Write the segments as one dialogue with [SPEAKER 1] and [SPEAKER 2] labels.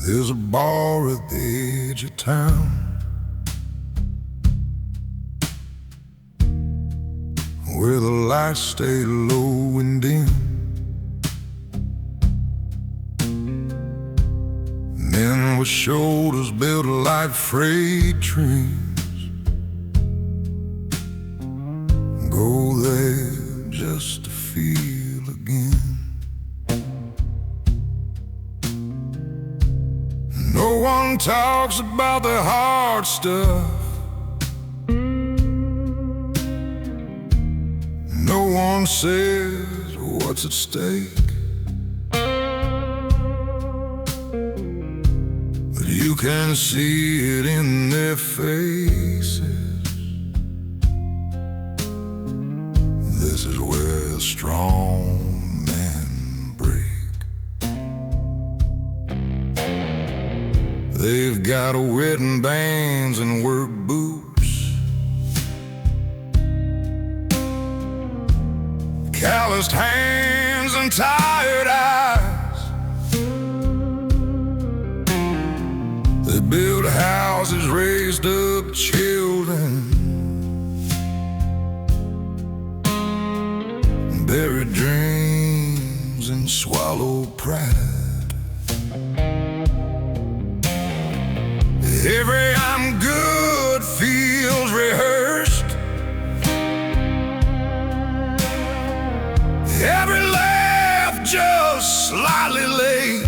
[SPEAKER 1] There's a bar at the edge of town where the lights stay low and dim. Men with shoulders built like freight trains go there just to feel again. No one talks about the hard stuff. No one says what's at stake. But you can see it in their faces. This is where strong men break. They've got wedding bands and work boots, calloused hands and tired eyes. They build houses, raised up children, buried dreams and swallowed pride. Every I'm good feels rehearsed. Every laugh just slightly late.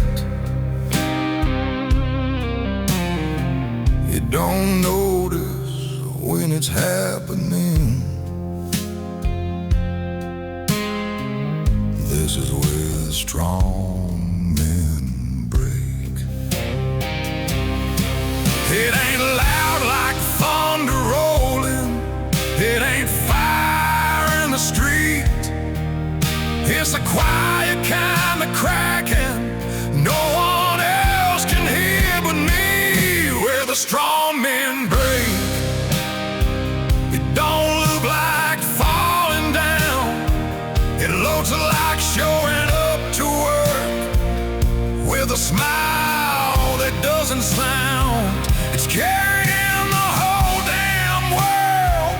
[SPEAKER 1] You don't notice when it's happening. This is where strong men break. It ain't loud like thunder rolling. It ain't fire in the street. It's a quiet kind of cracking no one else can hear but me. Where the strong men break, it don't look like falling down. It looks like showing up to work with a smile that doesn't sound. It's carrying the whole damn world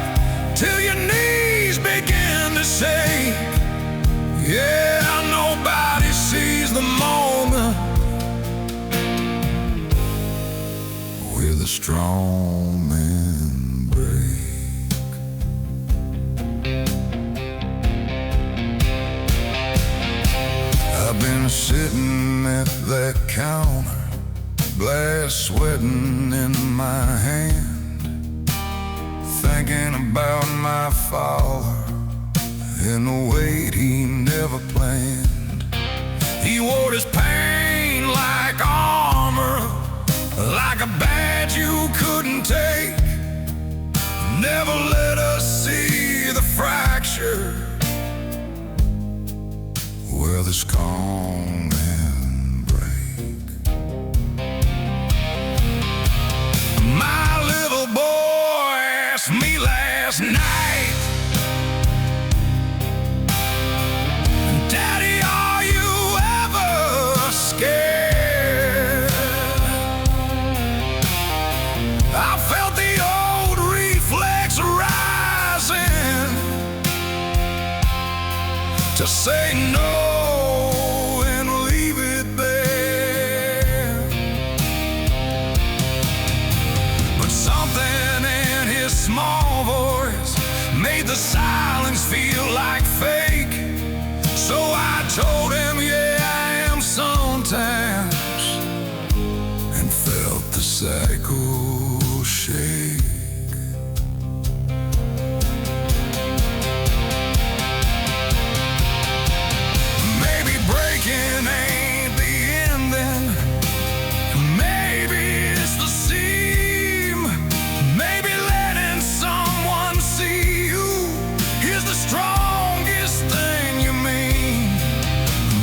[SPEAKER 1] till your knees begin to shake. Yeah, nobody sees the moment where the strong men break. I've been sitting at that counter, glass sweating in my hand, thinking about my father and the weight he never planned. He wore his pain like armor, like a badge you couldn't take. Never let us see the fracture where the strong men break. My little boy asked me last night, Daddy, are you ever scared? I felt the old reflex rising to say no and leave it there. But something in his small voice made the silence feel like fake. So I told him, yeah, I am sometimes, and felt the cycle shake. Maybe breaking ain't the ending. Maybe it's the seam. Maybe letting someone see you is the strongest thing you mean.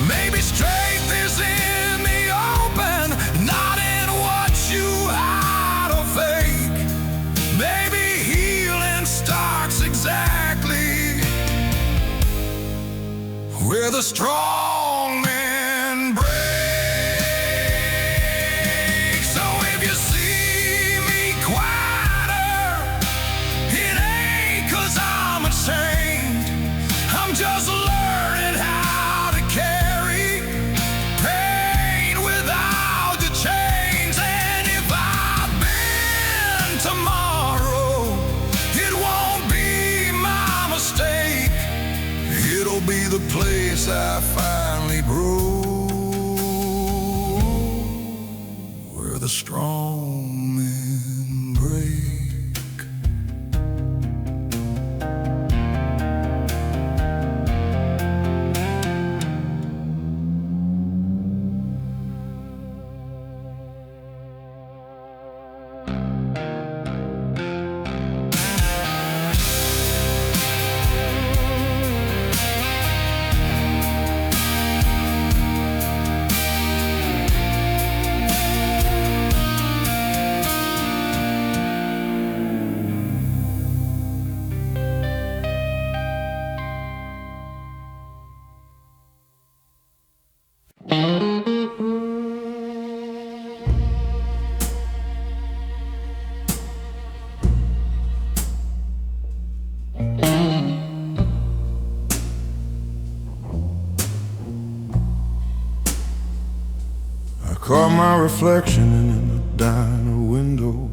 [SPEAKER 1] Maybe strength is in the open, not in what you hide or fake. Maybe healing starts exactly where the strong men break. strong men break. Caught my reflection in the diner window,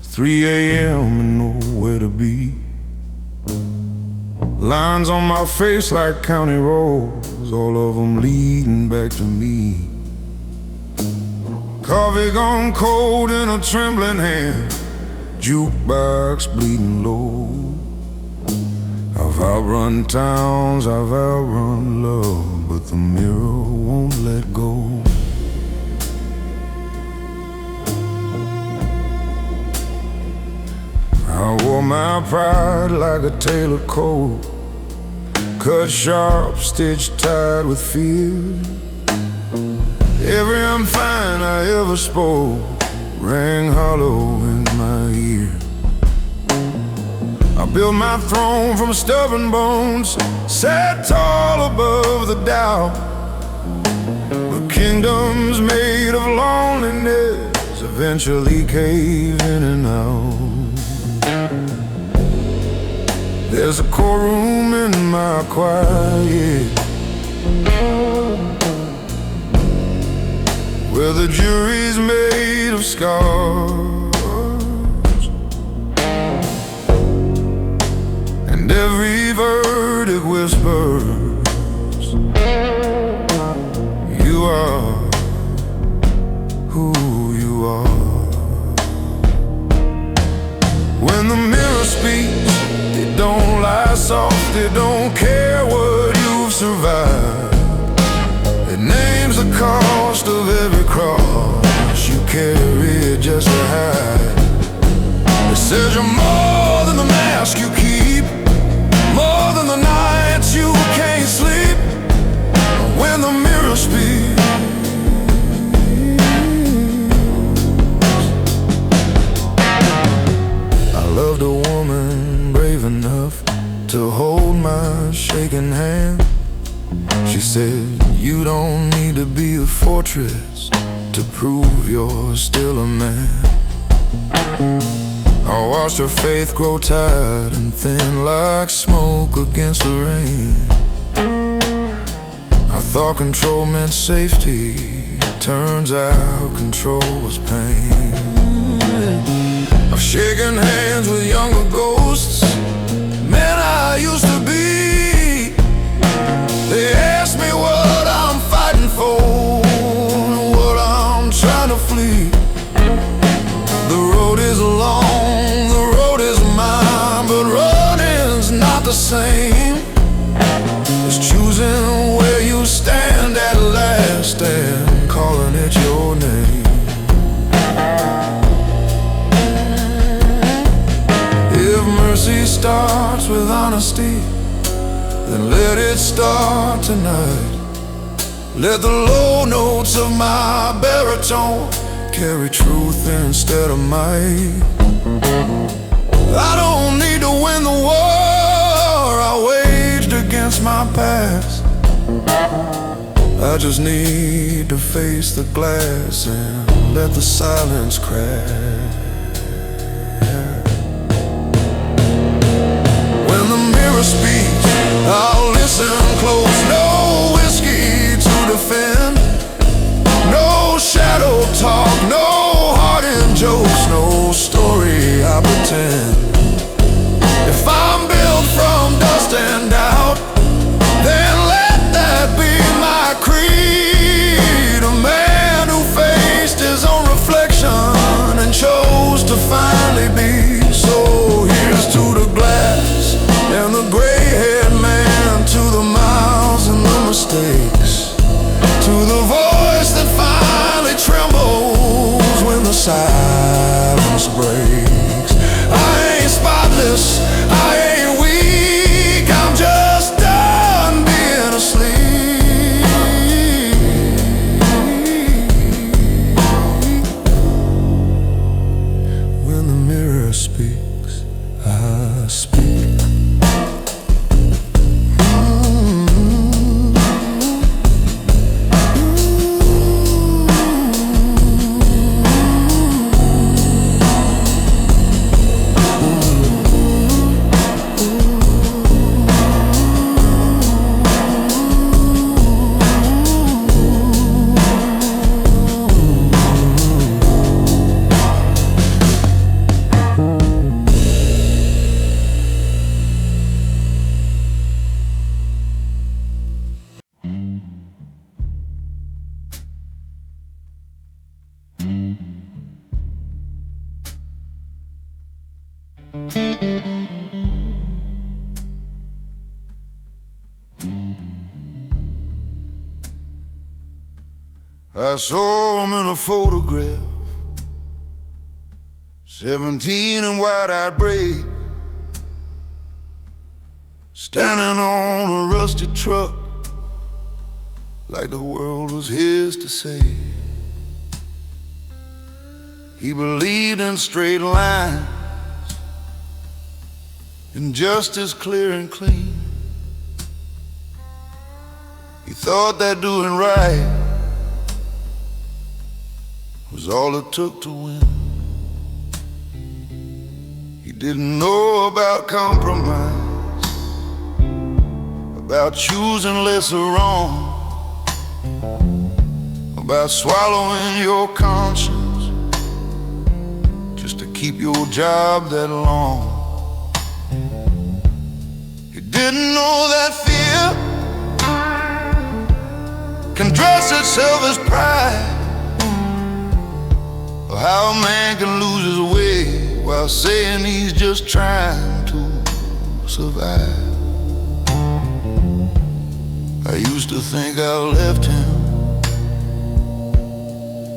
[SPEAKER 1] 3 a.m. and nowhere to be. Lines on my face like county roads, all of them leading back to me. Coffee gone cold in a trembling hand, jukebox bleeding low. I've outrun towns, I've outrun love, but the mirror won't let go. I wore my pride like a tailored coat, cut sharp, stitched tight with fear. Every I'm fine I ever spoke rang hollow in my ear. I built my throne from stubborn bones, sat tall above the doubt. But kingdoms made of loneliness eventually cave in and out. There's a courtroom in my quiet, where the jury's made of scars, and every verdict whispers, you are who you are. When the mirror speaks, it don't lie soft, it don't care what you've survived. It names the cost of every cross you carry just to hide. It says you're more than the mask you keep, more than the nights you can't sleep. When the mirror speaks, I loved a woman brave enough to hold my shaking hand. She said, you don't need to be a fortress to prove you're still a man. I watched her faith grow tired and thin like smoke against the rain. I thought control meant safety, turns out control was pain. I've shaken hands with younger ghosts, men I used to be. They ask me what I'm fighting for, what I'm trying to flee. The road is long, the road is mine, but running's not the same as choosing where you stand at last and calling it your name. If mercy starts with honesty, then let it start tonight. Let the low notes of my baritone carry truth instead of might. I don't need to win the war I waged against my past. I just need to face the glass and let the silence crack. When the mirror speaks, I'll listen close. No whiskey to defend, no shadow talk, no heart-in jokes, no story I pretend. If I'm built from dust and doubt, then let that be my creed. A man who faced his own reflection silence breaks. I ain't spotless, I ain't weak, I'm just done being asleep. When the mirror speaks, I speak. I saw him in a photograph, 17 and wide-eyed brave, standing on a rusty truck, like the world was his to save. He believed in straight lines, in justice clear and clean. He thought that doing right was all it took to win. He didn't know about compromise, about choosing lesser wrong, about swallowing your conscience just to keep your job that long. He didn't know that fear can dress itself as pride, or how a man can lose his way while saying he's just trying to survive. I used to think I left him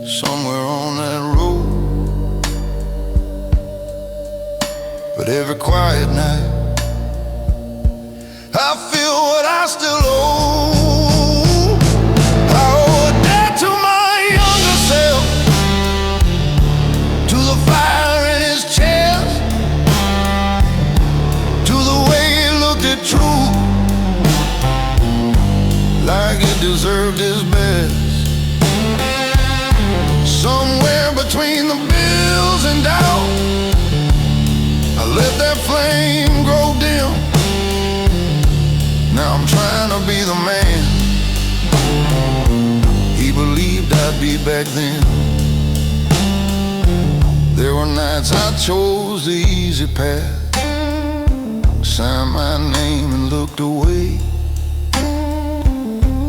[SPEAKER 1] somewhere on that road, but every quiet night I feel what I still owe. I owe a debt to my younger self, to the fire in his chest, to the way he looked at truth like it deserved his best. Somewhere between the bills and doubt, I let that flame grow dim. Now I'm trying to be the man he believed I'd be back then. There were nights I chose the easy path, signed my name and looked away,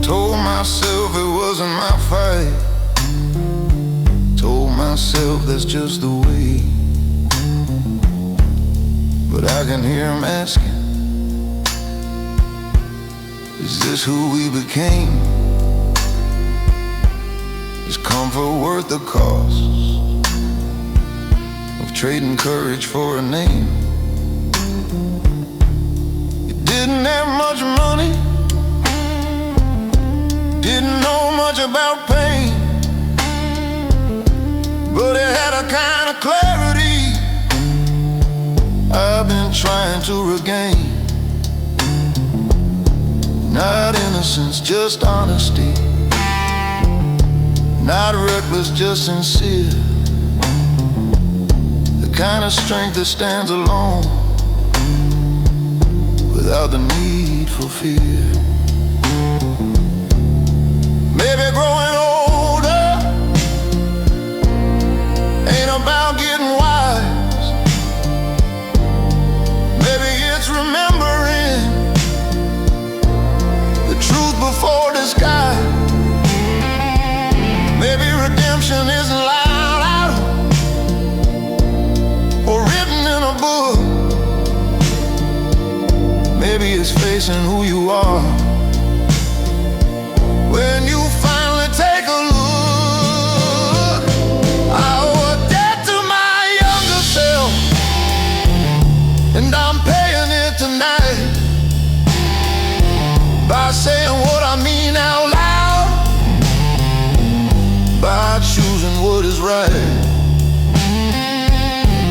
[SPEAKER 1] told myself it wasn't my fight, told myself that's just the way. But I can hear him asking, is this who we became? Is comfort worth the cost of trading courage for a name? You didn't have much money, didn't know much about pain, but it had a kind of clarity I've been trying to regain. Not innocence, just honesty, not reckless, just sincere, the kind of strength that stands alone without the need for fear. Maybe growing older ain't about getting wise. Maybe it's remembering the truth before disguise. Maybe redemption isn't loud out or written in a book. Maybe it's facing who you are when you finally take a look. I owe a was right.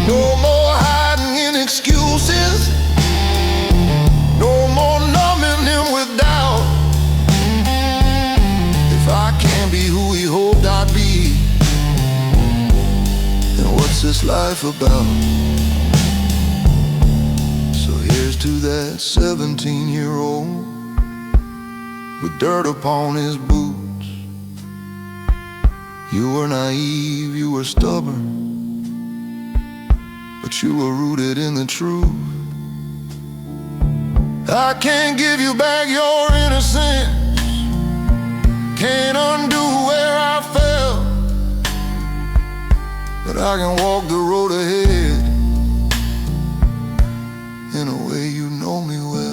[SPEAKER 1] No more hiding in excuses, no more numbing him with doubt. If I can't be who he hoped I'd be, then what's this life about? So here's to that 17-year-old with dirt upon his boots. You were naive, you were stubborn, but you were rooted in the truth. I can't give you back your innocence, can't undo where I fell, but I can walk the road ahead in a way you know me well.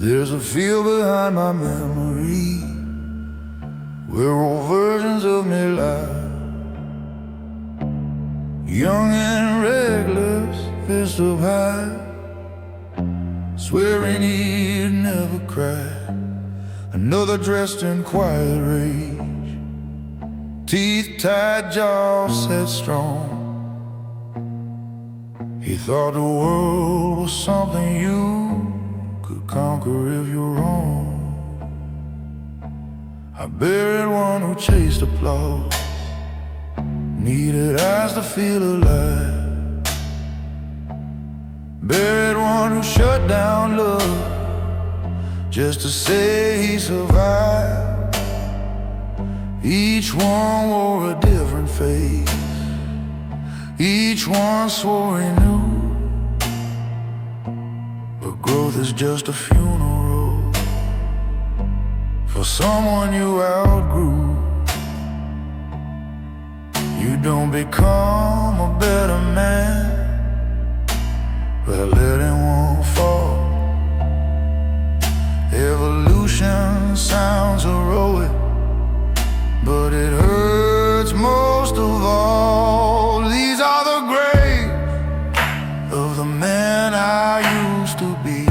[SPEAKER 1] There's a field behind my memory where old versions of me lie, young and reckless, fist up high, swearing he'd never cry. Another dressed in quiet rage, teeth tight, jaw set strong. He thought the world was something you could conquer if you're wrong. I buried one who chased applause, needed eyes to feel alive. Buried one who shut down love just to say he survived. Each one wore a different face, each one swore he knew. But growth is just a funeral for someone you outgrew. You don't become a better man by letting one fall. Evolution sounds heroic, but it hurts most of all. These are the graves of the men I used to be,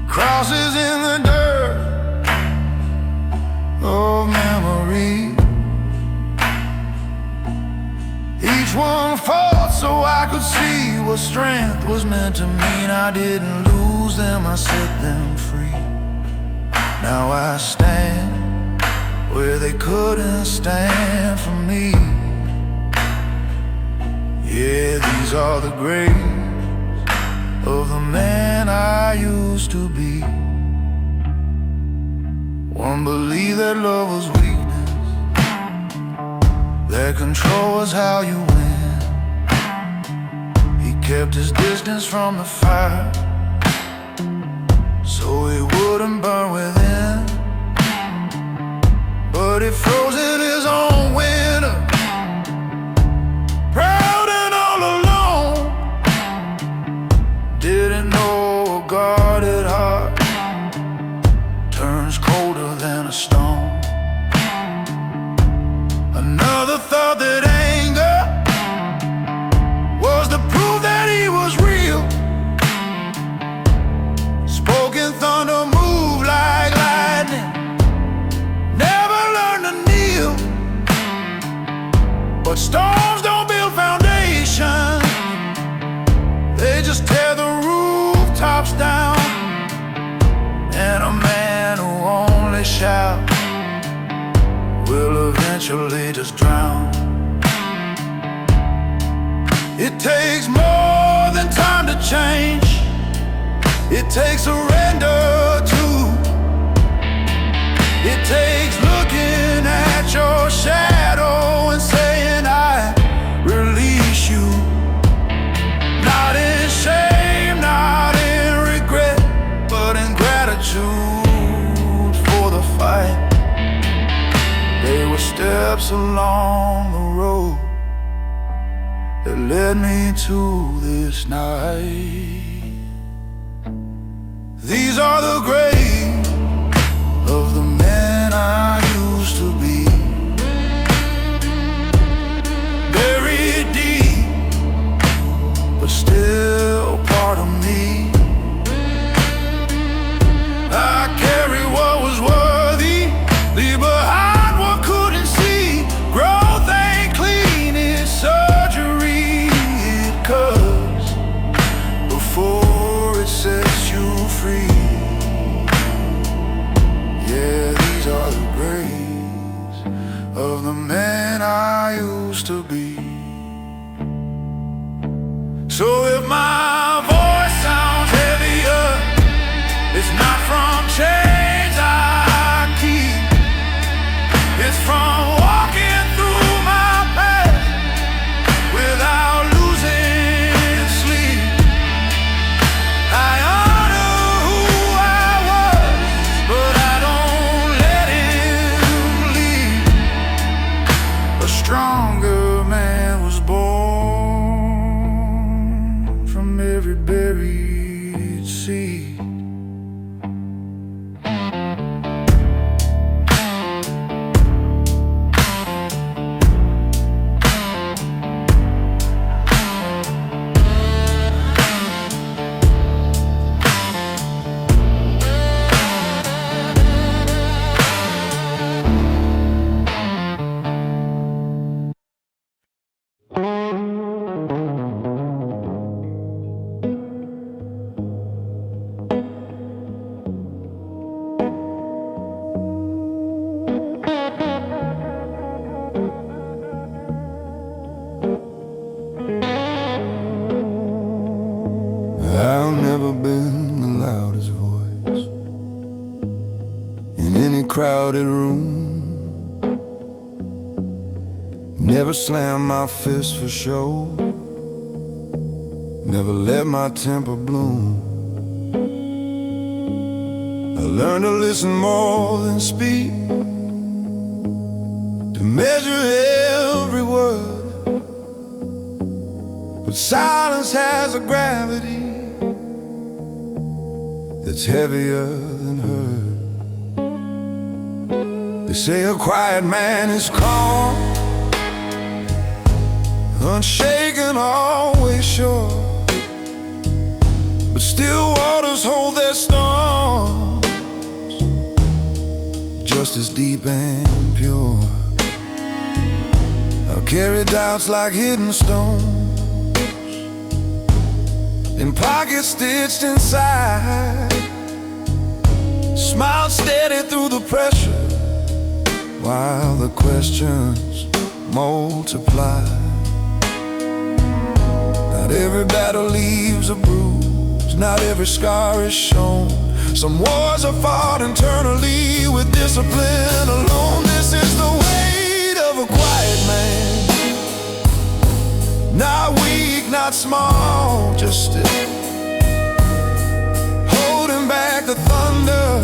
[SPEAKER 1] crosses in the dirt of memory. Each one fought so I could see what strength was meant to mean. I didn't lose them, I set them free. Now I stand where they couldn't stand for me. Yeah, these are the graves of the man I used to be. One believed that love was weakness, that control was how you win. He kept his distance from the fire so it wouldn't burn within. But he froze in his own winter, proud and all alone. Didn't know a guarded heart turns colder than a stone. Another thought that anger was the proof that he was real. Spoken thunder moved like lightning, never learned to kneel. But storms don't build foundations, they just tear the rooftops down. And a man who only shouts will eventually just drown. It takes more than time to change, it takes surrender too. It takes looking at your shadow and saying I steps along the road that led me to this night. These are the graves of the men I used to be, buried deep, but still part of me. I carry what was worthy, leave behind what couldn't see. Growth ain't clean, it's surgery. It cuts before it sets you free. Yeah, these are the graves of the man I used to be. So if my voice sounds heavier, it's not from chains I keep, it's from walking through my past without losing sleep. I honor who I was, but I don't let him leave. A stronger man was born from every buried seed. I've never been the loudest voice in any crowded room. Never slammed my fist for show, never let my temper bloom. I learned to listen more than speak, to measure every word. But silence has a gravity that's heavier than hers. They say a quiet man is calm, unshaken, always sure, but still waters hold their storms, just as deep and pure. I'll carry doubts like hidden stones in pockets stitched inside, smile steady through the pressure while the questions multiply. Not every battle leaves a bruise, not every scar is shown. Some wars are fought internally with discipline alone. This is the weight of a quiet man, not weak, not small, just still, holding back the thunder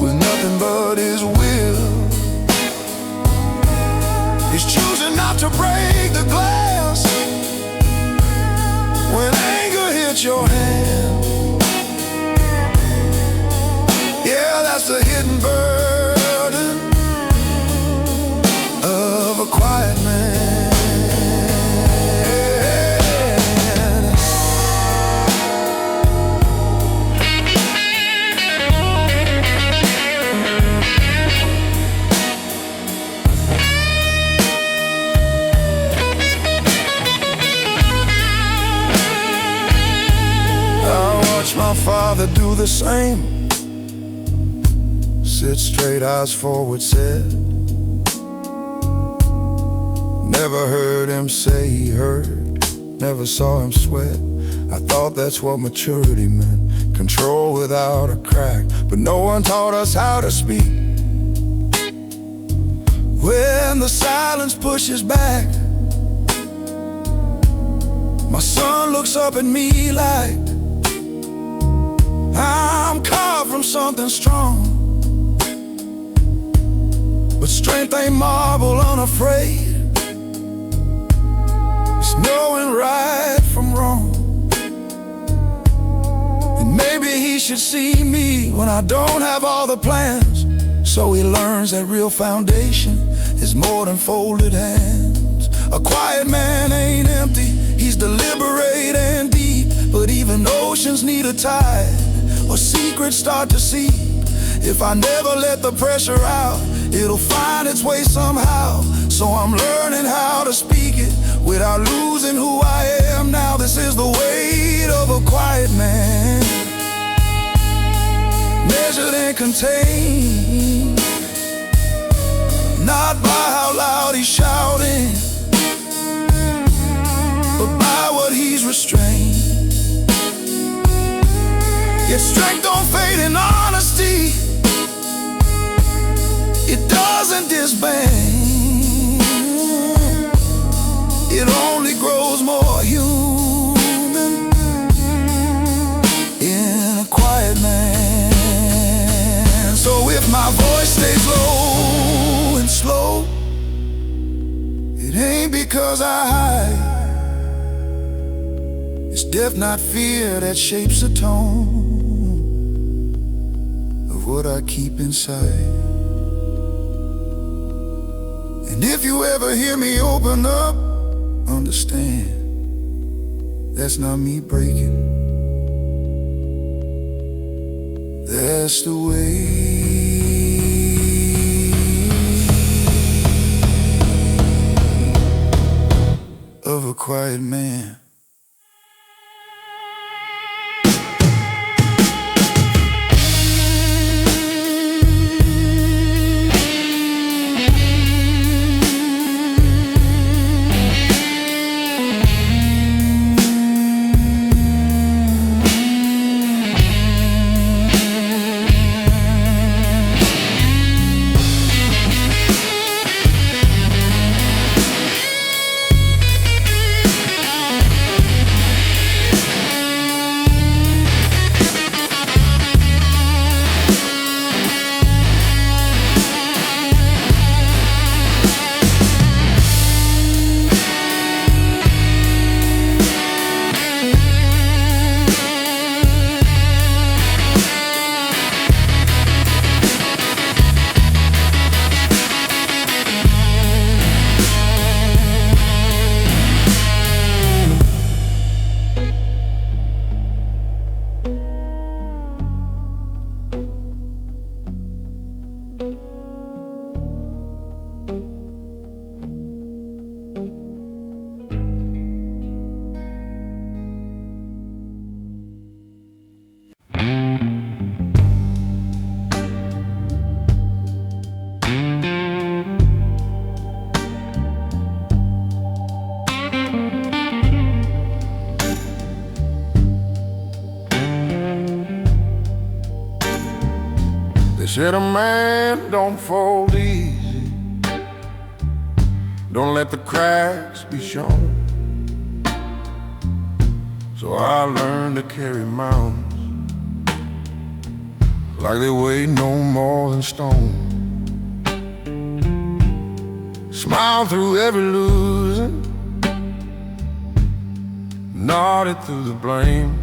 [SPEAKER 1] with nothing but his will. He's choosing not to break the glass when anger hits your hand. Yeah, that's the hidden burden of a quiet man. My father do the same, sit straight, eyes forward, said. Never heard him say he heard, never saw him sweat. I thought that's what maturity meant, control without a crack. But no one taught us how to speak. When the silence pushes back, my son looks up at me like I'm carved from something strong. But strength ain't marble unafraid. It's knowing right from wrong. And maybe he should see me when I don't have all the plans, so he learns that real foundation is more than folded hands. A quiet man ain't empty, he's deliberate and deep. But even oceans need a tide, or secrets start to seep. If I never let the pressure out, it'll find its way somehow. So I'm learning how to speak it without losing who I am. Now this is the weight of a quiet man, measured and contained, not by how loud he's shouting, but by what he's restrained. Yet strength don't fade in honesty, it doesn't disband. It only grows more human in a quiet man. So if my voice stays low and slow, it ain't because I hide. It's death, not fear, that shapes the tone of what I keep inside. And if you ever hear me open up, understand, that's not me breaking. That's the way of a quiet man.
[SPEAKER 2] Said a man don't fold easy, don't let the cracks be shown. So I learned to carry mountains like they weigh no more than stone. Smile through every losing, nodded through the blame.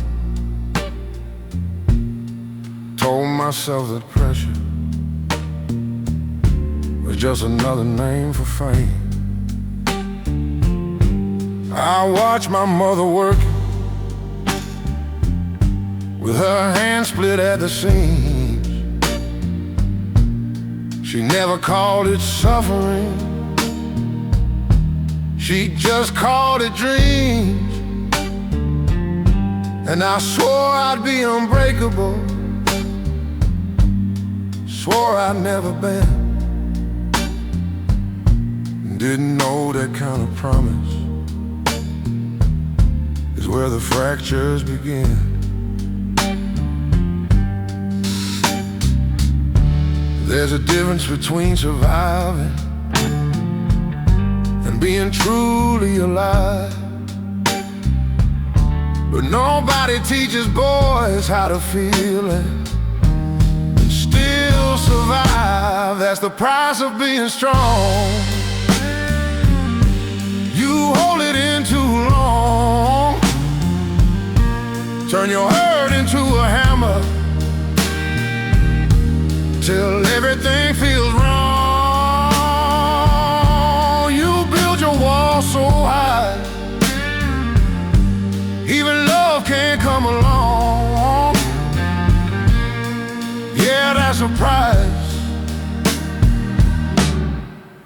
[SPEAKER 2] Told myself that pressure was just another name for fame. I watched my mother working, with her hands split at the seams. She never called it suffering, she just called it dreams. And I swore I'd be unbreakable, swore I'd never bend. Didn't know that kind of promise is where the fractures begin. There's a difference between surviving and being truly alive. But nobody teaches boys how to feel it and still will survive. That's the price of being strong. You hold it in too long, turn your hurt into a hammer, till everything feels wrong. You build your wall so high, even love can't come along. Yeah, that's a price,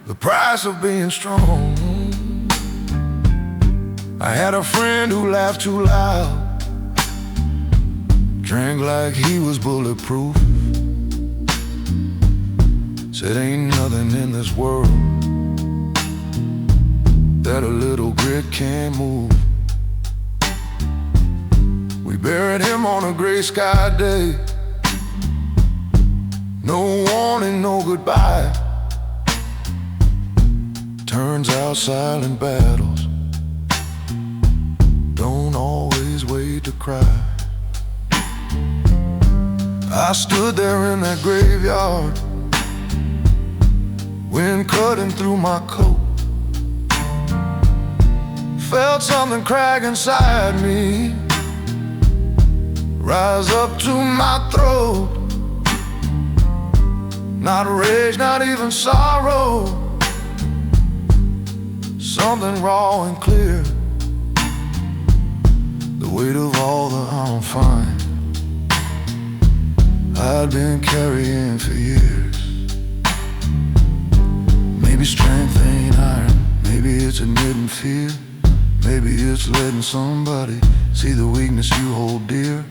[SPEAKER 2] the price of being strong. I had a friend who laughed too loud, drank like he was bulletproof, said ain't nothing in this world that a little grit can't move. We buried him on a gray sky day, no warning, no goodbye. Turns out silent battles don't always wait to cry. I stood there in that graveyard, wind cutting through my coat, felt something crack inside me, rise up to my throat. Not rage, not even sorrow, something raw and clear, the weight of all the I'm fine I'd been carrying for years. Maybe strength ain't iron, maybe it's admitting fear, maybe it's letting somebody see the weakness you hold dear.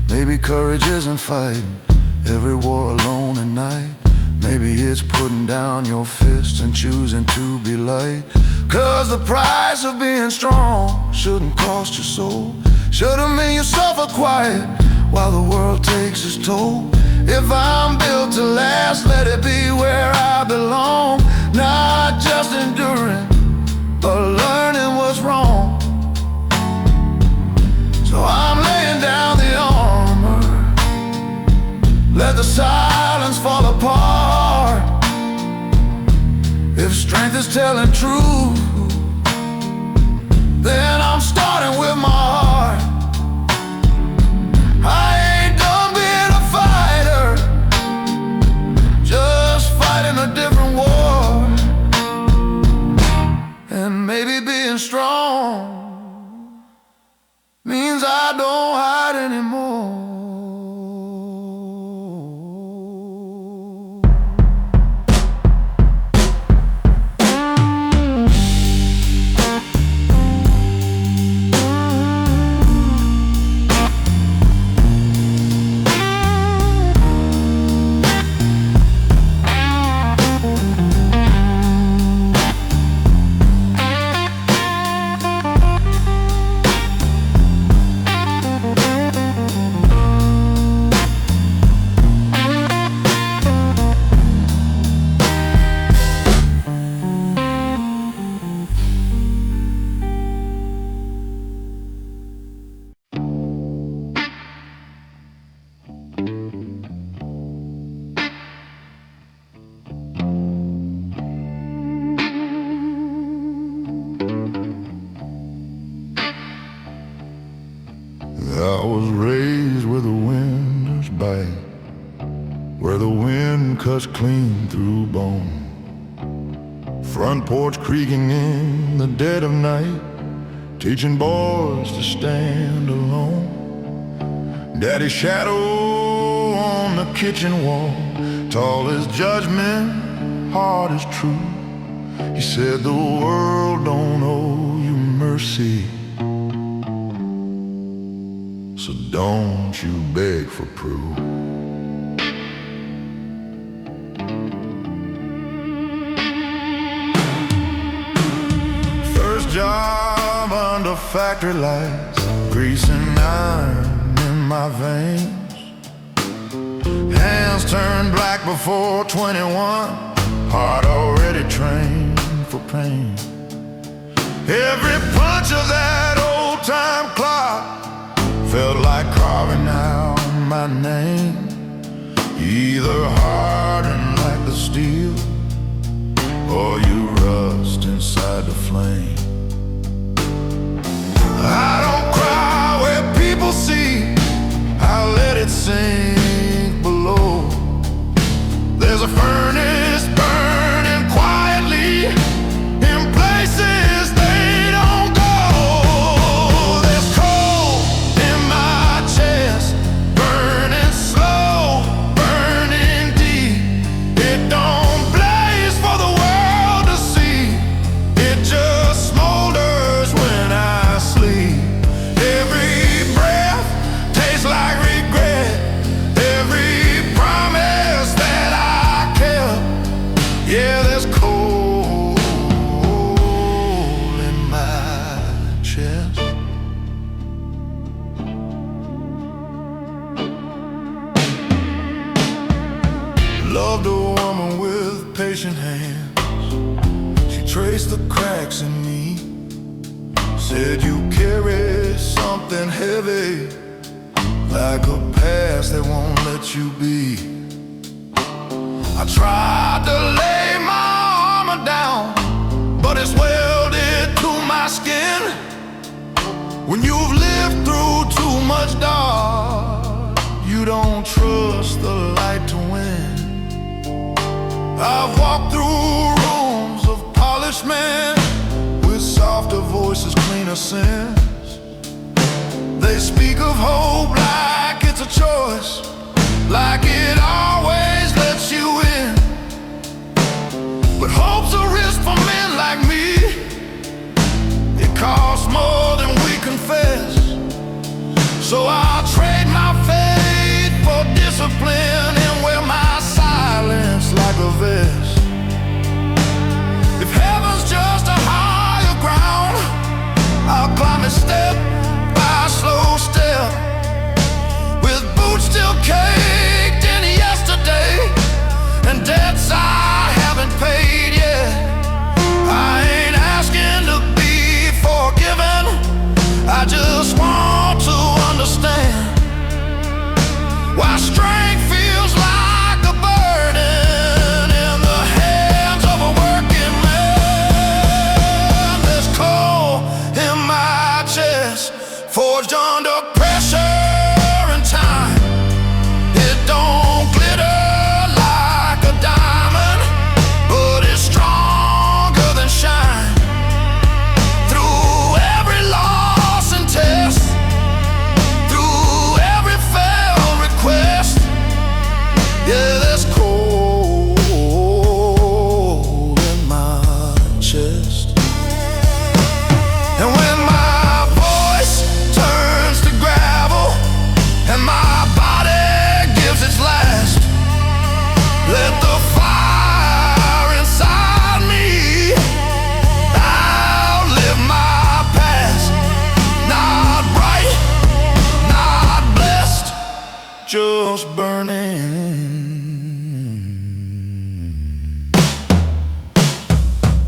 [SPEAKER 2] Maybe courage isn't fighting every war alone at night, maybe it's putting down your fists and choosing to be light. Cause the price of being strong shouldn't cost your soul, should've mean you suffer quiet while the world takes its toll. If I'm built to last, let it be where I belong, not just enduring, but learning what's wrong. So I'm laying down the armor, let the silence fall apart. If strength is telling truth, then I'm starting with my heart. I ain't done being a fighter, just fighting a different war. And maybe being strong means I don't hide anymore. I was raised where the winters bite, where the wind cuts clean through bone. Front porch creaking in the dead of night, teaching boys to stand alone. Daddy's shadow on the kitchen wall, tall as judgment, hard as true. He said the world don't owe you mercy, so don't you beg for proof. First job under factory lights, greasing iron in my veins. Hands turned black before 21, heart already trained for pain. Every punch of that old-time clock felt like carving out my name. Either hard steel, or you rust inside the flame. I don't cry where people see, I let it sink below. There's a furnace burning quietly in places they don't go. There's coal in my chest, burning slow, burning deep. It don't blaze for the world to see, it just smolders when I sleep. Every breath tastes like regret, every promise that I kept. Yeah, there's coal in my chest. Loved a woman with patient hands. She traced the cracks in me, said you carry something heavy, like a past that won't let you be. I tried to lay my armor down, but it's welded to my skin. When you've lived through too much dark, you don't trust the light to win. I've walked through rooms of polished men with softer voices, cleaner sins. They speak of hope like it's a choice, like it always lets you in. But hope's a risk for men like me. It costs more than we confess. So I'll trade my faith for discipline and wear my silence like a vest. If heaven's just a higher ground, I'll climb it step by slow step, with boots still caked in yesterday and debts I haven't paid yet. I ain't asking to be forgiven, I just want to understand why strength feels like a burden in the hands of a working man. There's coal in my chest, forged under pressure and time. It don't glitter like a diamond, but it's stronger than shine. Through every loss and test, through every failed request, yeah, there's coal in my chest. And when my voice turns to gravel and my body gives its last, let the fire inside me outlive my past. Not bright, not blessed, just burning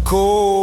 [SPEAKER 2] cold.